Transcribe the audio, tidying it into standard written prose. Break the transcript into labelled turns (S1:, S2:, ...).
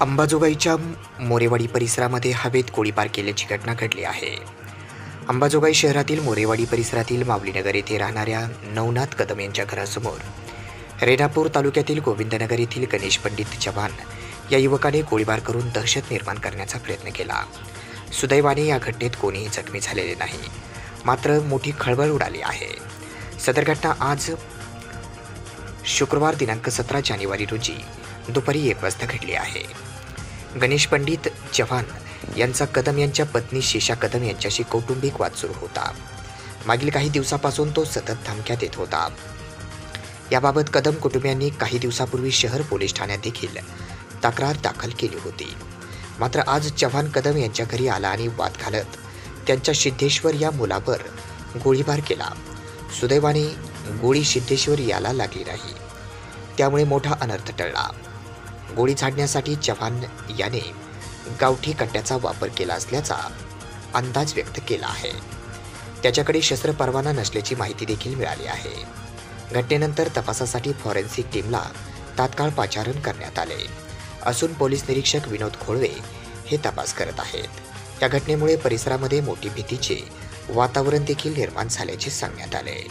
S1: अंबाजोगाईच्या मोरेवाडी परिसरामध्ये हवेत गोळीबार केल्याची घटना घडली आहे. अंबाजोगाई शहरातील मोरेवाडी परिसरातील माऊलीनगर येथे राहणाऱ्या नवनाथ कदम यांच्या घरासमोर रेणापूर तालुक्यातील गोविंदनगर येथील गणेश पंडित चव्हाण या युवकाने गोळीबार करून दहशत निर्माण करण्याचा प्रयत्न केला. सुदैवाने या घटनेत कोणीही जखमी झालेले नाही, मात्र मोठी खळबळ उडाली आहे. सदर घटना आज शुक्रवार दिनांक 17 जानेवारी रोजी दुपारी 1 वाजता घडली आहे. गणेश पंडित चव्हाण यांचा कदम यांच्या पत्नी शेषा कदम यांच्याशी कौटुंबिक वाद सुरू होता. मागील काही दिवसापासून तो सतत धमक्या देत होता. याबाबत कदम कुटुंबियांनी काही दिवसापूर्वी शहर पोलीस ठाण्यात देखील तक्रार दाखल केली होती. मात्र आज चव्हाण कदम यांच्या घरी आला आणि वाद घालत त्यांच्या सिद्धेश्वर या मुलावर गोळीबार केला. सुदैवाने गोळी सिद्धेश्वर याला लागली नाही, त्यामुळे मोठा अनर्थ टळला. गोळी झाडण्यासाठी चव्हाण याने गावठी कट्ट्याचा वापर केला असल्याचा अंदाज व्यक्त केला आहे. त्याच्याकडे शस्त्र परवाना नसल्याची माहिती देखील मिळाली आहे. घटनेनंतर तपासासाठी फॉरेन्सिक टीमला तात्काळ पाचारण करण्यात आले असून पोलीस निरीक्षक विनोद खोळवे हे तपास करत आहेत. या घटनेमुळे परिसरामध्ये मोठी भीतीचे वातावरण देखील निर्माण झाल्याचे सांगण्यात आले.